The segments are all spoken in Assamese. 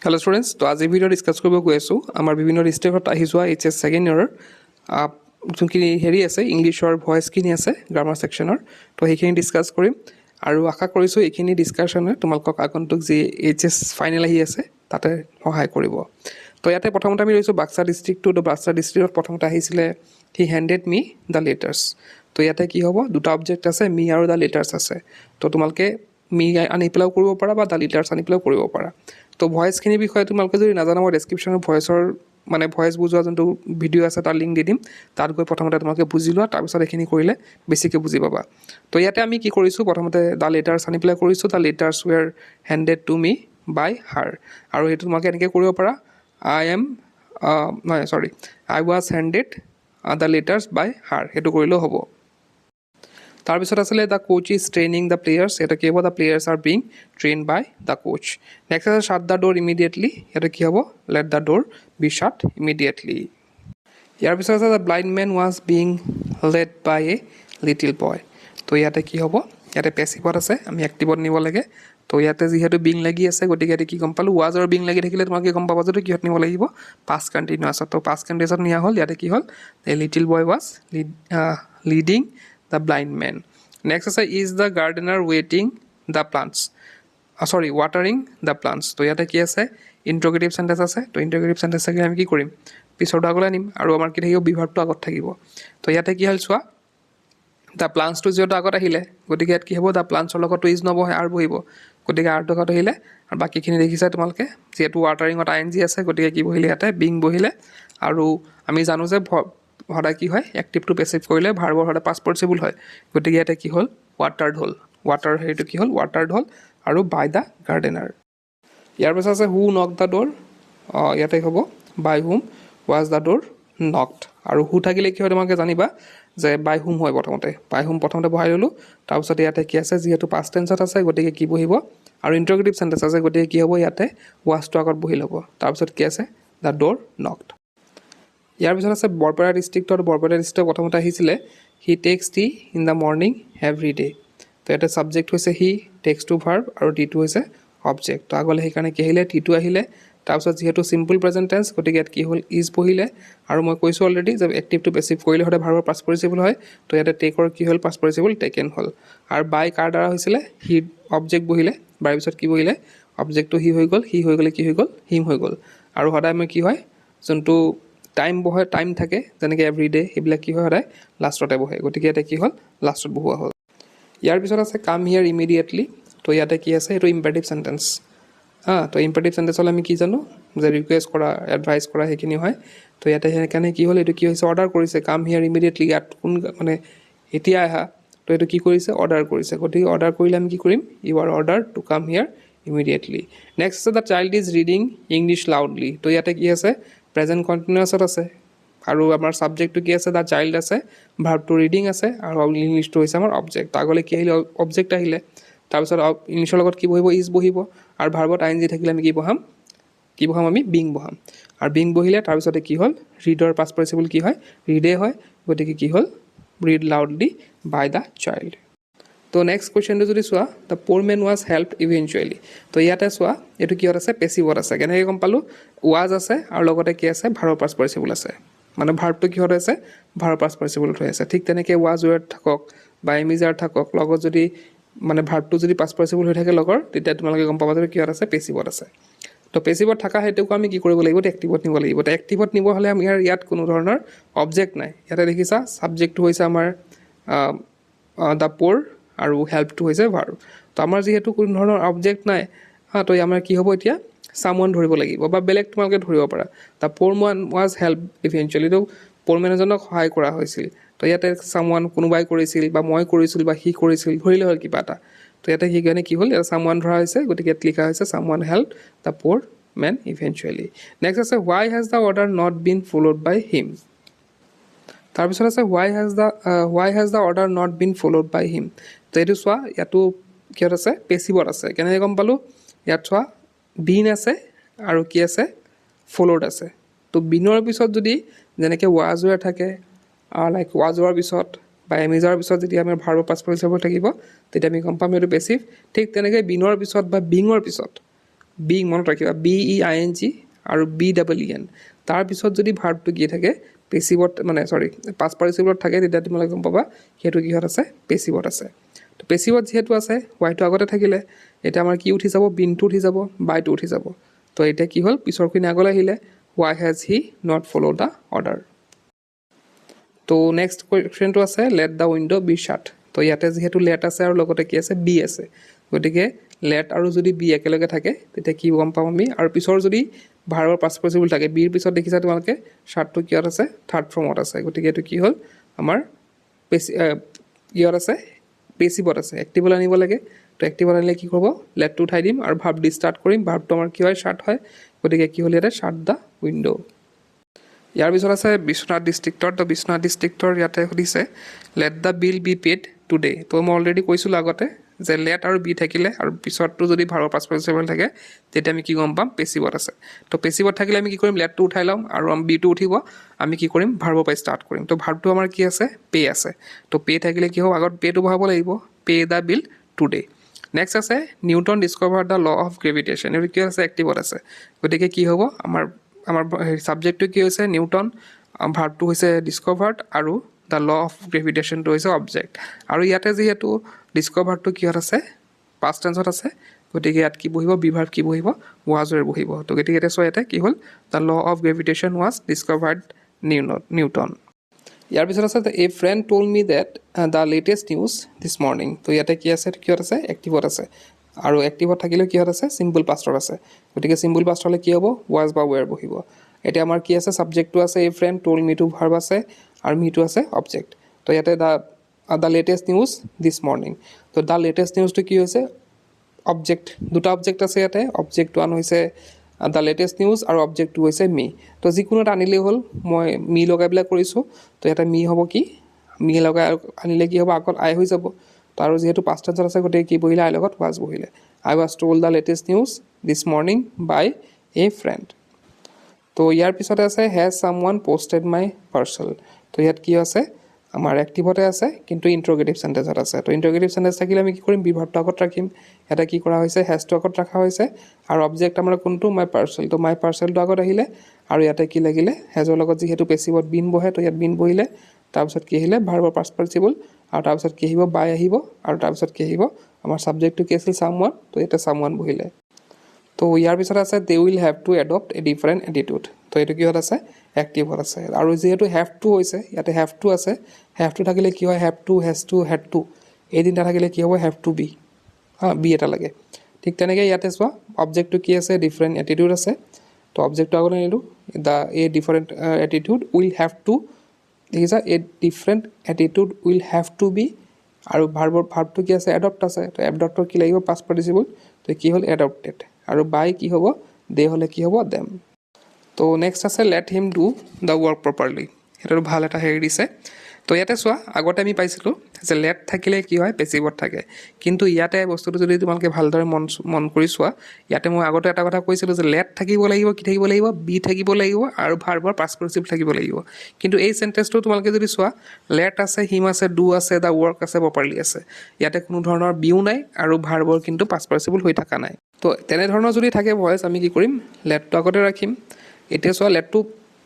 Hello students, তো আজি ভিডিও ডিসকাস কৰিব গৈ আছো আমাৰ বিভিন্ন ডিস্ট্ৰিক্টত আহি যোৱা এইচএস সেকেন্ড ইয়াৰৰ যোনখিনি হেৰি আছে ইংলিছৰ ভয়েস কিনি আছে গ্ৰামাৰ সেকশনৰ তো সেইখিনি ডিসকাস কৰিম আৰু আশা কৰিছো এইখিনি ডিসকাশনে তোমালোকক আগন্তুক যি এইচএস ফাইনেল আহি আছে তাতে সহায় কৰিব তো ইয়াতে প্ৰথমতে আমি লৈছো বাক্সা ডিস্ট্ৰিক্টটো তো বাক্সা ডিস্ট্ৰিক্টত প্ৰথমতে আহিছিলে হি হ্যান্ডেড মি দা লেটাৰ্স তো ইয়াতে কি হ'ব দুটা অবজেক্ট আছে মি আৰু দা লেটাৰ্স আছে তো তোমালোকে মি আনি পেলাও কৰিব পাৰা বা দা লেটাৰ্স আনি পেলাও কৰিব পাৰা তো ভয়েসখিনি বিষয়ে তোমালোকে যদি নাজানা মই ডেসক্ৰিপচনৰ ভয়েসৰ মানে ভয়েস বুজোৱা যোনটো ভিডিও আছে তাৰ লিংক দি দিম তাত গৈ প্ৰথমতে তোমালোকে বুজি লোৱা তাৰ পিছত এখিনি কৰিলে বেছিকৈ বুজি পাবা তো ইয়াতে আমি কি কৰিছো প্ৰথমতে দা লেটাৰ্স আনি পেলাই কৰিছো the letters were handed to me by her আৰু এইটো তোমালোকে এনেকৈ কৰিব পাৰা I was handed the letters by her সেইটো কৰিলেও হ'ব তাৰ পিছত আসলে the coach is training the players এটা কি হ'ব the players are being train by the coach next আছে শাট দা ডোৰ ইমিডিয়েটলি এটা কি হ'ব let the door be shut immediately ইয়াৰ পিছত আছে the blind men was being led by a little boy তো ইয়াতে কি হ'ব ইয়াতে পেছিভত আছে আমি এক্টিভত নিব লাগে তো ইয়াতে যিহেতু বিং লাগি আছে গতিকে ইয়াতে কি গম পালো ৱাজ আৰু বিং লাগি থাকিলে তোমালোকে গম পাবা যে কিহত নিব লাগিব পাষ্ট কণ্টিনিউয়াছত তো পাষ্ট কণ্টিনিউয়াছত নিয়া হ'ল ইয়াতে কি হ'ল এ little boy was leading the blind man. Next is the gardener watering the plants. তো ইয়াতে কি আছে ইন্টাৰোগেটিভ সেন্টেন্স আছে তো ইন্টাৰোগেটিভ সেন্টেন্স আছে আমি কি কৰিম পিছৰটো আগলৈ আনিম আৰু আমাৰ কি থাকিব বিভাগটো আগত থাকিব তো ইয়াতে কি হ'ল চোৱা দা প্লান্টছটো যিহেতু আগত আহিলে গতিকে ইয়াত কি হ'ব দা প্লান্টছৰ লগত ইজ নবহে আৰু বহিব গতিকে আৰটো আগত আহিলে আৰু বাকীখিনি দেখিছা তোমালোকে যিহেতু ৱাটাৰিঙত আইএনজি আছে গতিকে কি বহিলে ইয়াতে বিং বহিলে আৰু আমি জানো যে সদায় কি হয় এক্টিভ টু পেছিভ কৰিলে ভাৰ্বৰ সদায় পাষ্ট পাৰ্টিচিপল হয় গতিকে ইয়াতে কি হ'ল ৱাটাৰ্ড হ'ল ৱাটাৰ হেৰিটো কি হ'ল ৱাটাৰ্ড হ'ল আৰু বাই দা গাৰ্ডেনাৰ ইয়াৰ পিছত আছে হু নক দা ডোৰ ইয়াতে হ'ব বাই হুম ৱাজ দা ডোৰ নকড আৰু হু থাকিলে কি হয় তোমালোকে জানিবা যে বাই হুম হয় প্ৰথমতে বাই হুম প্ৰথমতে বহাই ল'লোঁ তাৰপিছত ইয়াতে কি আছে যিহেতু পাষ্ট টেন্সত আছে গতিকে কি বহিব আৰু ইন্টাৰোগেটিভ সেন্টেন্স আছে গতিকে কি হ'ব ইয়াতে ৱাজটো আগত বহি ল'ব তাৰপিছত কি আছে দা ডোৰ নকড ইয়াৰ পিছত আছে বৰপেটা ডিস্ট্ৰিক্টৰ প্ৰথমতে আহিছিলে he takes T in the morning every day তো ইয়াতে ছাবজেক্ট হৈছে হি টেক্স টু ভাৰ্ব আৰু টিটো হৈছে অবজেক্ট তো আগলৈ সেইকাৰণে কি আহিলে টিটো আহিলে তাৰপিছত যিহেতু চিম্পল প্ৰেজেণ্ট টেন্স গতিকে ইয়াত কি হ'ল ইজ বহিলে আৰু মই কৈছোঁ অলৰেডি যে এক্টিভ টু পেছিভ কৰিলে সদায় ভাৰ্বৰ পাষ্ট পাৰ্টিচিপল হয় তো ইয়াতে টেকৰ কি হ'ল পাষ্ট পাৰ্টিচিপল টেকেন হ'ল আৰু বাই কাৰ দ্বাৰা হৈছিলে হি অবজেক্ট বহিলে বাৰ পিছত কি বহিলে অবজেক্টটো হি হৈ গ'লে কি হৈ গ'ল হিম হৈ গ'ল আৰু সদায় মই কি হয় যোনটো টাইম থাকে যেনেকৈ এভৰি ডে সেইবিলাক কি হয় সদায় লাষ্টতে বহে গতিকে ইয়াতে কি হ'ল লাষ্টত বহোৱা হ'ল ইয়াৰ পিছত আছে কাম হিয়াৰ ইমিডিয়েটলি তো ইয়াতে কি আছে এইটো ইম্পাৰেটিভ সেন্টেন্স তো ইম্পাৰেটিভ সেন্টেন্স হ'লে আমি কি জানো যে ৰিকুৱেষ্ট কৰা এডভাইচ কৰা সেইখিনি হয় তো ইয়াতে সেইকাৰণে কি হ'ল এইটো কি হৈছে অৰ্ডাৰ কৰিছে কাম হিয়াৰ ইমিডিয়েটলি ইয়াত কোন মানে এতিয়া আহা তো এইটো কি কৰিছে অৰ্ডাৰ কৰিছে গতিকে অৰ্ডাৰ কৰিলে আমি কি কৰিম U R order to come here immediately next আছে the child is reading English loudly তো ইয়াতে কি আছে প্ৰেজেণ্ট কণ্টিনিউয়াছত আছে আৰু আমাৰ ছাবজেক্টটো কি আছে দা চাইল্ড আছে ভাৰ্বটো ৰিডিং আছে আৰু ইংলিছটো হৈছে আমাৰ অবজেক্ট আগলৈ কি আহিলে অবজেক্ট আহিলে তাৰপিছত ইংলিছৰ লগত কি বহিব ইজ বহিব আৰু ভাৰ্বত আইএনজি থাকিলে আমি কি বহাম আমি বিং বহাম আৰু বিং বহিলে তাৰপিছতে কি হ'ল ৰিডৰ পাষ্ট পাৰ্টিচিপল কি হয় ৰিডে হয় গতিকে কি হ'ল read loudly by the child তো নেক্সট কুৱেশ্যনটো যদি চোৱা the poor man was help eventually তো ইয়াতে চোৱা এইটো কিহত আছে পেছিভত আছে কেনেকৈ গম পালোঁ ৱাজ আছে আৰু লগতে কি আছে ভাৰ্বৰ পাষ্ট পাৰ্টিচিপল আছে মানে ভাৰ্বটো কিহত আছে ভাৰ্বৰ পাষ্ট পাৰ্টিচিপলত হৈ আছে ঠিক তেনেকৈ ৱাজ ৱেৰ থাকক বা এমিজাৰ থাকক লগত যদি মানে ভাৰ্বটো যদি পাষ্ট পাৰ্টিচিপল হৈ থাকে লগৰ তেতিয়া তোমালোকে গম পাবা যে কিহত আছে পেছিভত আছে তো পেছিভত থকা সেইটোকো আমি কি কৰিব লাগিব এক্টিভত নিব লাগিব তো এক্টিভত নিব হ'লে আমি ইয়াত কোনো ধৰণৰ অবজেক্ট নাই ইয়াতে দেখিছা ছাবজেক্টটো হৈছে আমাৰ দ্য প'ৰ আৰু হেল্পটো হৈছে ভাৰ্ব তো আমাৰ যিহেতু কোনো ধৰণৰ অবজেক্ট নাই তো আমাৰ কি হ'ব এতিয়া চামৱান ধৰিব লাগিব বা বেলেগ তোমালোকে ধৰিব পাৰা the poor man was help eventually তো প'ৰ মেন এজনক সহায় কৰা হৈছিল তো ইয়াতে চামৱান কোনোবাই কৰিছিল বা মই কৰিছিল বা সি কৰিছিল ধৰিলে হ'ল কিবা এটা তো ইয়াতে সেইকাৰণে কি হ'ল ইয়াতে চামৱান ধৰা হৈছে গতিকে ইয়াত লিখা হৈছে someone help the poor men eventually next আছে why has the order not been followed by him তাৰপিছত আছে why has the order not been followed by him তো এইটো চোৱা ইয়াতো কিহত আছে পেছিভত আছে কেনেকৈ গম পালোঁ ইয়াত চোৱা বিন আছে আৰু কি আছে ফ'ল'ড আছে তো বিনৰ পিছত যদি যেনেকৈ ৱাজ ৱেৰ থাকে লাইক ৱাজ হোৱাৰ পিছত বা এমিজাৰ পিছত যেতিয়া আমাৰ ভাৰ্বৰ পাষ্ট পাৰ্টিচিপল থাকিব তেতিয়া আমি গম পাম এইটো পেছিভ ঠিক তেনেকৈ বিনৰ পিছত বা বিঙৰ পিছত বিং মনত ৰাখিবা BEING আৰু BEEN তাৰপিছত যদি ভাৰ্বটো কি থাকে পেচিভত মানে পাষ্ট পাৰ্টিচিপলত থাকে তেতিয়া তোমালোকে গম পাবা সেইটো কিহত আছে পেচিভত আছে তো পেচিভত যিহেতু আছে ৱাইটো আগতে থাকিলে এতিয়া আমাৰ কি উঠি যাব বিনটো উঠি যাব বাইটো উঠি যাব তো এতিয়া কি হ'ল পিছৰখিনি আগলৈ আহিলে why has he not followed the order তো নেক্সট কুৱেশ্যনটো আছে let the window' be shut তো ইয়াতে যিহেতু লেট আছে আৰু লগতে কি আছে বি আছে গতিকে লেট আৰু যদি বি একেলগে থাকে তেতিয়া কি গম পাম আমি আৰু পিছৰ যদি ভাৰ্বৰ পাষ্ট পাৰ্টিচিপল থাকে বিৰ পিছত দেখিছা তোমালোকে শ্বাটটো কিহত আছে থাৰ্ড ফৰ্মত আছে গতিকে এইটো কি হ'ল আমাৰ কিহত আছে পেচিভত আছে এক্টিভলৈ আনিব লাগে তো এক্টিভত আনিলে কি কৰিব লেটটো উঠাই দিম আৰু ভাৰ্ব দি ষ্টাৰ্ট কৰিম ভাৰ্বটো আমাৰ কি হয় শ্বাট হয় গতিকে কি হ'ল ইয়াতে শ্বাট দ্য উইণ্ড' ইয়াৰ পিছত আছে বিশ্বনাথ ডিষ্ট্ৰিক্টৰ তো বিশ্বনাথ ডিষ্ট্ৰিক্টৰ ইয়াতে সুধিছে let the bill be paid today তো মই অলৰেডি কৈছিলোঁ আগতে যে লেট আৰু বি থাকিলে আৰু পিছতটো যদি ভাৰ্বৰ পাষ্ট পাৰ্টিচিপল থাকে তেতিয়া আমি কি গম পাম পেচিভত আছে তো পেচিভত থাকিলে আমি কি কৰিম লেটটো উঠাই ল'ম আৰু বিটো উঠিব আমি কি কৰিম ভাৰ্বৰ পৰা ষ্টাৰ্ট কৰিম তো ভাৰ্বটো আমাৰ কি আছে পে আছে তো পে থাকিলে কি হ'ব আগত পেটো বহাব লাগিব pay the bill today next আছে Newton discover the law of gravitation এইটো কি আছে এক্টিভত আছে গতিকে কি হ'ব আমাৰ ছাবজেক্টটো কি হৈছে নিউটন ভাৰ্বটো হৈছে ডিস্কভাৰ্ড আৰু দ্য ল অফ গ্ৰেভিটেশ্যনটো হৈছে অবজেক্ট আৰু ইয়াতে যিহেতু ডিস্কভাৰ্ডটো কিহত আছে পাষ্ট টেন্সত আছে গতিকে ইয়াত কি বহিব বিভাৰ্ব কি বহিব ৱাজৰে বহিব তো গতিকে এতিয়া চোৱা ইয়াতে কি হ'ল the law of gravitation was discovered Newton ইয়াৰ পিছত আছে a friend told me that the latest news this morning তো ইয়াতে কি আছে কিহত আছে এক্টিভত আছে আৰু এক্টিভত থাকিলেও কিহত আছে চিম্পল পাষ্টত আছে গতিকে চিম্পল পাষ্ট হ'লে কি হ'ব ৱাজ বা ৱেৰ বহিব এতিয়া আমাৰ কি আছে ছাবজেক্টটো আছে এ ফ্ৰেণ্ড ট'ল্ড মিটো ভাৰ্ব আছে আৰু মিটো আছে অবজেক্ট তো ইয়াতে the latest news this morning তো দ্য লেটেষ্ট নিউজটো কি হৈছে অবজেক্ট দুটা অবজেক্ট আছে ইয়াতে অবজেক্ট ওৱান হৈছে দ্য লেটেষ্ট নিউজ আৰু অবজেক্ট টু হৈছে মি তো যিকোনো এটা আনিলেই হ'ল মই মি লগাই পেলাই কৰিছোঁ তো ইয়াতে মি হ'ব কি মি লগাই আনিলে কি হ'ব আগত আই হৈ যাব তো আৰু যিহেতু পাষ্ট টেন্সত আছে গতিকে কি বহিলে আইৰ লগত ৱাজ বহিলে I was told the latest news this morning by a friend তো ইয়াৰ পিছতে আছে has someone posted my parcel তো ইয়াত কি আছে আমাৰ এক্টিভতে আছে কিন্তু ইণ্ট্ৰগেটিভ চেণ্টেঞ্চত আছে তো ইণ্ট্ৰগেটিভ চেণ্টেঞ্চ থাকিলে আমি কি কৰিম বিভাৰ্বটো আগত ৰাখিম ইয়াতে কি কৰা হৈছে হেজটো আগত ৰখা হৈছে আৰু অবজেক্ট আমাৰ কোনটো মাই পাৰ্চেল তো মাই পাৰ্চেলটো আগত আহিলে আৰু ইয়াতে কি লাগিলে হেজৰ লগত যিহেতু পেচিভত বিন বহে তো ইয়াত বিন বহিলে তাৰপিছত কি আহিলে ভাৰ্বৰ পাষ্ট পাৰ্টিচিপল আৰু তাৰপিছত কি আহিব বাই আহিব আৰু তাৰপিছত কি আহিব আমাৰ ছাবজেক্টটো কি আছিল ছাম ওৱান তো ইয়াতে ছাম ওৱান বহিলে তো ইয়াৰ পিছত আছে they will have two adopt A different attitude তো এইটো কিহত আছে এক্টিভত আছে আৰু যিহেতু হেভ টু হৈছে ইয়াতে হেভ টু আছে হেভ টু থাকিলে কি হয় have to has to head to এই তিনিটা থাকিলে কি হ'ব হেভ টু বি বি এটা লাগে ঠিক তেনেকৈ ইয়াতে চোৱা অবজেক্টটো কি আছে ডিফাৰেণ্ট এটিটিউড আছে তো অবজেক্টটো আগত আনিলোঁ the a different attitude will have to দেখিছা a different attitude will have to be আৰু ভাৰ্বটো কি আছে এডপ্ট আছে তো এডপ্টৰ কি লাগিব পাষ্ট পাৰ্টিচিপল তো কি হ'ল এডপ্টেড আৰু বাই কি হ'ব দে হ'লে কি হ'ব দেম তো নেক্সট আছে let him do the work properly সেইটো ভাল এটা হেৰি দিছে তো ইয়াতে চোৱা আগতে আমি পাইছিলোঁ যে লেট থাকিলে কি হয় পেচিভত থাকে কিন্তু ইয়াতে বস্তুটো যদি তোমালোকে ভালদৰে মন কৰি চোৱা ইয়াতে মই আগতে এটা কথা কৈছিলোঁ যে লেট থাকিব লাগিব কি থাকিব লাগিব বি থাকিব লাগিব আৰু ভাৰ্বৰ পাষ্ট পাৰ্টিচিপল থাকিব লাগিব কিন্তু এই চেণ্টেঞ্চটো তোমালোকে যদি চোৱা লেট আছে হিম আছে ডু আছে দ্য ৱৰ্ক আছে প্ৰপাৰলি আছে ইয়াতে কোনো ধৰণৰ বিও নাই আৰু ভাৰ্বৰ কিন্তু পাষ্ট পাৰ্টিচিপল হৈ থকা নাই তো তেনেধৰণৰ যদি থাকে ভইচ আমি কি কৰিম লেটটো আগতে ৰাখিম এতিয়া চোৱা লেটটো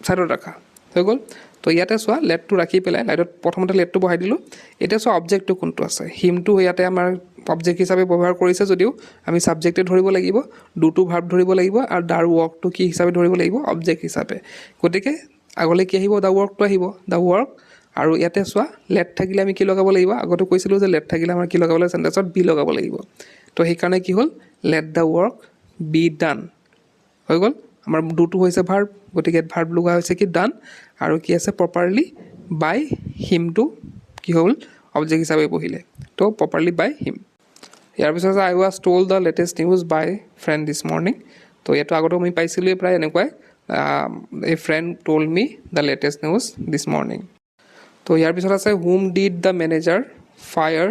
ছাইডত ৰাখা হৈ গ'ল তো ইয়াতে চোৱা লেটটো ৰাখি পেলাই লাইটত প্ৰথমতে লেটটো বহাই দিলোঁ এতিয়া চোৱা অবজেক্টটো কোনটো আছে হিমটো ইয়াতে আমাৰ অবজেক্ট হিচাপে ব্যৱহাৰ কৰিছে যদিও আমি ছাবজেক্টে ধৰিব লাগিব ডুটো ভাৰ্ব ধৰিব লাগিব আৰু দাৰ ৱৰ্কটো কি হিচাপে ধৰিব লাগিব অবজেক্ট হিচাপে গতিকে আগলৈ কি আহিব দ্য ৱৰ্কটো আহিব দ্য ৱৰ্ক আৰু ইয়াতে চোৱা লেট থাকিলে আমি কি লগাব লাগিব আগতে কৈছিলোঁ যে লেট থাকিলে আমাৰ কি লগাব লাগিব চেণ্টেঞ্চত বি লগাব লাগিব তো সেইকাৰণে কি হ'ল let the work be done হৈ গ'ল আমাৰ ডুটো হৈছে ভাৰ্ব গতিকে ভাৰ্ব লগা হৈছে কি ডান আৰু কি আছে প্ৰপাৰলি বাই হিমটো কি হ'ল অবজেক্ট হিচাপে বহিলে তো প্ৰপাৰলি বাই হিম ইয়াৰ পিছত I was told the latest news by friend this morning তো ইয়াতো আগতে আমি পাইছিলোঁৱে প্ৰায় এনেকুৱাই a friend told me the latest news this morning তো ইয়াৰ পিছত আছে whom did the manager fire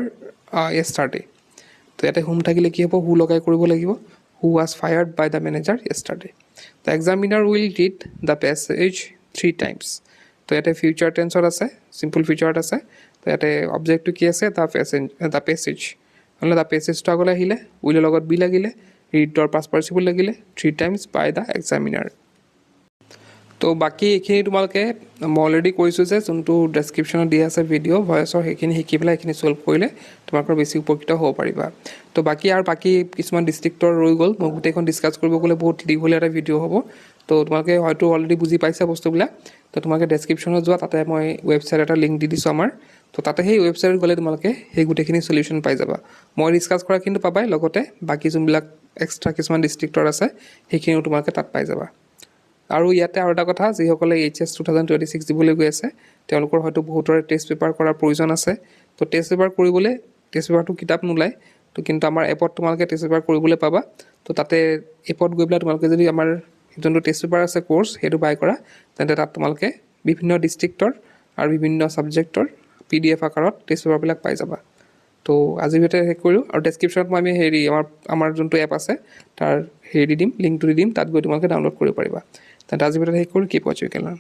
yesterday তো ইয়াতে হুম থাকিলে কি হ'ব হু লগাই কৰিব লাগিব who was fired by the manager yesterday the examiner will read the passage 3 times তো ইয়াতে ফিউচাৰ টেন্সত আছে চিম্পল ফিউচাৰত আছে তো ইয়াতে অবজেক্টটো কি আছে দ্য পেছেজ হ'লে দ্য পেছেজটো আগলৈ আহিলে উইলৰ লগত বি লাগিলে ৰিড অৰ পাছ পাৰ্টিচিপল লাগিলে 3 টাইমছ বাই দ্য এক্সামিনাৰ। তো বাকী এইখিনি তোমালোকে মই অলৰেডি কৈছোঁ যে যোনটো ডেছক্ৰিপশ্যনত দিয়া আছে ভিডিঅ' ভইচৰ সেইখিনি শিকি পেলাই এইখিনি ছল্ভ কৰিলে তোমালোকৰ বেছি উপকৃত হ'ব পাৰিবা। তো বাকী কিছুমান ডিষ্ট্ৰিক্টৰ ৰৈ গ'ল, মই গোটেইখন ডিছকাছ কৰিব গ'লে বহুত দীঘলীয়া এটা ভিডিঅ' হ'ব। তো তোমালোকে হয়তো অলৰেডি বুজি পাইছা বস্তুবিলাক। তো তোমালোকে ডেছক্ৰিপশ্যনত যোৱা, তাতে মই ৱেবছাইট এটা লিংক দি দিছোঁ আমাৰ। তো তাতে সেই ৱেবছাইটত গ'লে তোমালোকে সেই গোটেইখিনি চলিউশ্যন পাই যাবা। মই ডিছকাছ কৰা কিন্তু পাবাই, লগতে বাকী যোনবিলাক এক্সট্ৰা কিছুমান ডিষ্ট্ৰিক্টৰ আছে সেইখিনিও তোমালোকে তাত পাই যাবা। আৰু ইয়াতে আৰু এটা কথা, যিসকলে HS 2026 দিবলৈ গৈ আছে তেওঁলোকৰ হয়তো বহুতৰে টেষ্ট পেপাৰ কৰাৰ প্ৰয়োজন আছে। তো টেষ্ট পেপাৰ কৰিবলৈ টেষ্ট পেপাৰটো কিতাপ নোলায়, তো কিন্তু আমাৰ এপত তোমালোকে টেষ্ট পেপাৰ কৰিবলৈ পাবা। তো তাতে এপত গৈ পেলাই তোমালোকে যদি আমাৰ যোনটো টেষ্ট পেপাৰ আছে কোৰ্চ সেইটো বাই কৰা, তেন্তে তাত তোমালোকে বিভিন্ন ডিষ্ট্ৰিক্টৰ আৰু বিভিন্ন ছাবজেক্টৰ PDF আকাৰত টেষ্ট পেপাৰবিলাক পাই যাবা। তো আজিৰ ভিতৰত শেষ কৰিলোঁ। আৰু ডেছক্ৰিপশ্যনত মই আমাৰ যোনটো এপ আছে তাৰ দি দিম, লিংকটো দি দিম, তাত গৈ তোমালোকে ডাউনলোড কৰিব পাৰিবা। তেন্তে আজিৰ ভিতৰত শেষ কৰোঁ। কিপ ৱাচিং, ইউ কেন লাৰ্ণ।